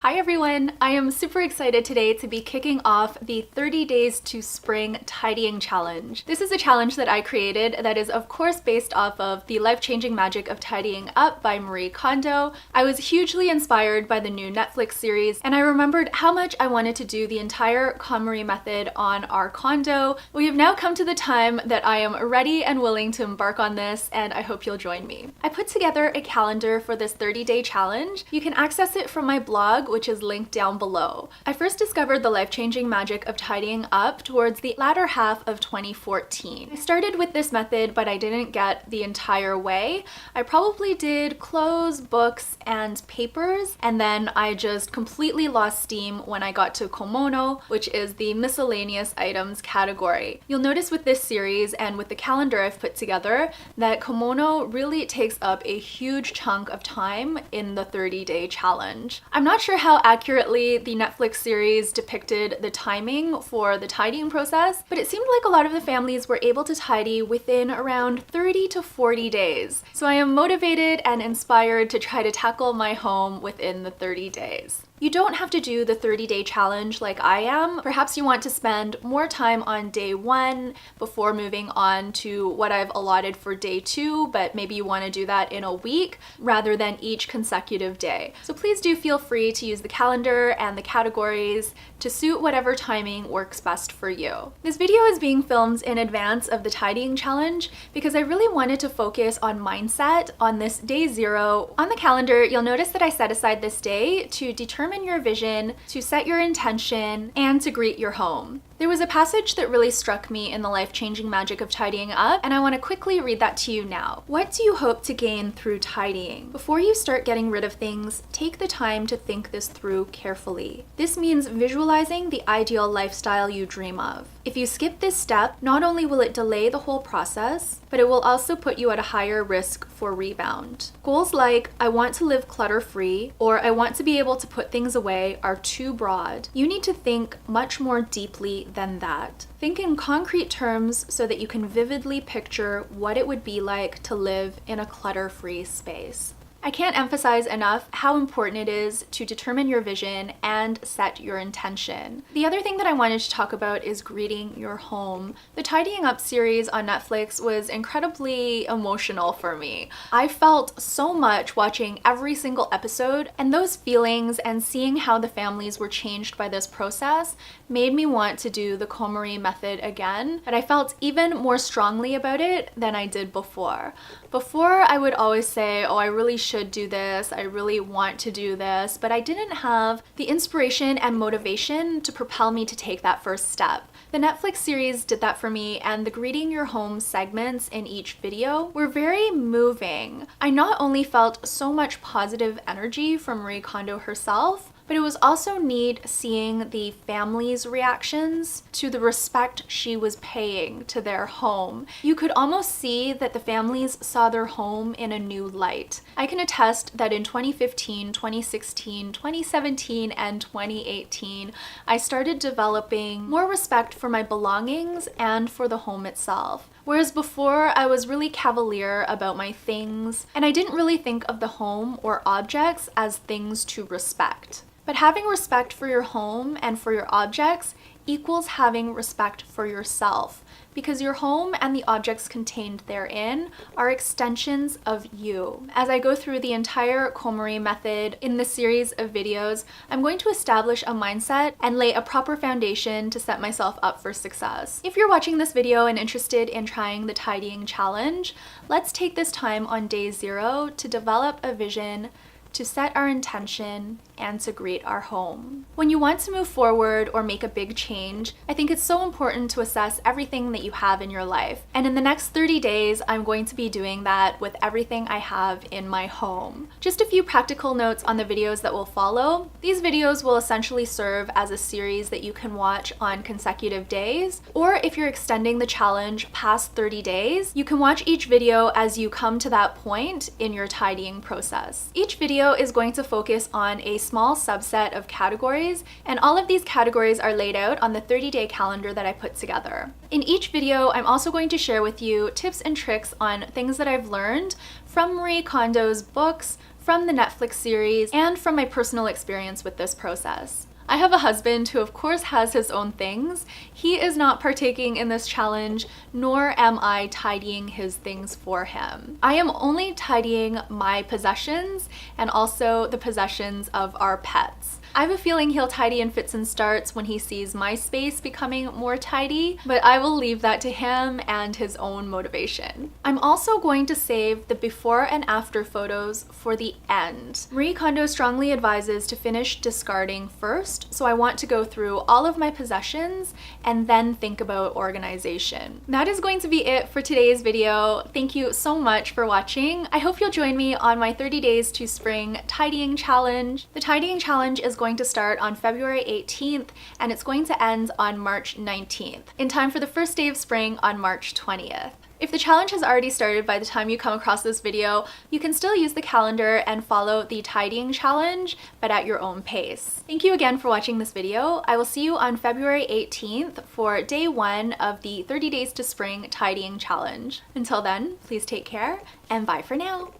Hi everyone! I am super excited today to be kicking off the 30 Days to Spring Tidying Challenge. This is a challenge that I created that is of course based off of The Life-Changing Magic of Tidying Up by Marie Kondo. I was hugely inspired by the new Netflix series and I remembered how much I wanted to do the entire KonMari method on our condo. We have now come to the time that I am ready and willing to embark on this, and I hope you'll join me. I put together a calendar for this 30-day challenge. You can access it from my blog, which is linked down below. I first discovered the life-changing magic of tidying up towards the latter half of 2014. I started with this method, but I didn't get the entire way. I probably did clothes, books, and papers, and then I just completely lost steam when I got to komono, which is the miscellaneous items category. You'll notice with this series and with the calendar I've put together that komono really takes up a huge chunk of time in the 30-day challenge. I'm not sure how accurately the Netflix series depicted the timing for the tidying process, but it seemed like a lot of the families were able to tidy within around 30 to 40 days. So I am motivated and inspired to try to tackle my home within the 30 days. You don't have to do the 30-day challenge like I am. Perhaps you want to spend more time on day 1 before moving on to what I've allotted for day 2, but maybe you want to do that in a week rather than each consecutive day. So please do feel free to use the calendar and the categories to suit whatever timing works best for you. This video is being filmed in advance of the tidying challenge because I really wanted to focus on mindset on this day 0. On the calendar, you'll notice that I set aside this day to determine your vision, to set your intention, and to greet your home. There was a passage that really struck me in the life-changing magic of tidying up, and I want to quickly read that to you now. What do you hope to gain through tidying? Before you start getting rid of things, take the time to think this through carefully. This means visualizing the ideal lifestyle you dream of. If you skip this step, not only will it delay the whole process, but it will also put you at a higher risk for rebound. Goals like, I want to live clutter-free, or I want to be able to put things away are too broad. You need to think much more deeply than that. Think in concrete terms so that you can vividly picture what it would be like to live in a clutter-free space. I can't emphasize enough how important it is to determine your vision and set your intention. The other thing that I wanted to talk about is greeting your home. The Tidying Up series on Netflix was incredibly emotional for me. I felt so much watching every single episode, and those feelings and seeing how the families were changed by this process made me want to do the KonMari method again, but I felt even more strongly about it than I did before. Before, I would always say, oh, I really should do this, I really want to do this, but I didn't have the inspiration and motivation to propel me to take that first step. The Netflix series did that for me, and the Greeting Your Home segments in each video were very moving. I not only felt so much positive energy from Marie Kondo herself, but it was also neat seeing the family's reactions to the respect she was paying to their home. You could almost see that the families saw their home in a new light. I can attest that in 2015, 2016, 2017, and 2018, I started developing more respect for my belongings and for the home itself. Whereas before, I was really cavalier about my things, and I didn't really think of the home or objects as things to respect. But having respect for your home and for your objects equals having respect for yourself, because your home and the objects contained therein are extensions of you. As I go through the entire KonMari method in this series of videos, I'm going to establish a mindset and lay a proper foundation to set myself up for success. If you're watching this video and interested in trying the tidying challenge, let's take this time on day 0 to develop a vision, to set our intention, and to greet our home. When you want to move forward or make a big change, I think it's so important to assess everything that you have in your life. And in the next 30 days, I'm going to be doing that with everything I have in my home. Just a few practical notes on the videos that will follow. These videos will essentially serve as a series that you can watch on consecutive days, or if you're extending the challenge past 30 days, you can watch each video as you come to that point in your tidying process. Each video is going to focus on a small subset of categories, and all of these categories are laid out on the 30-day calendar that I put together. In each video, I'm also going to share with you tips and tricks on things that I've learned from Marie Kondo's books, from the Netflix series, and from my personal experience with this process. I have a husband who of course has his own things. He is not partaking in this challenge, nor am I tidying his things for him. I am only tidying my possessions and also the possessions of our pets. I have a feeling he'll tidy in fits and starts when he sees my space becoming more tidy, but I will leave that to him and his own motivation. I'm also going to save the before and after photos for the end. Marie Kondo strongly advises to finish discarding first, so I want to go through all of my possessions and then think about organization. That is going to be it for today's video. Thank you so much for watching. I hope you'll join me on my 30 days to spring tidying challenge. The tidying challenge is going to start on February 18th and it's going to end on March 19th, in time for the first day of spring on March 20th. If the challenge has already started by the time you come across this video, you can still use the calendar and follow the tidying challenge, but at your own pace. Thank you again for watching this video. I will see you on February 18th for day 1 of the 30 days to spring tidying challenge. Until then, please take care and bye for now.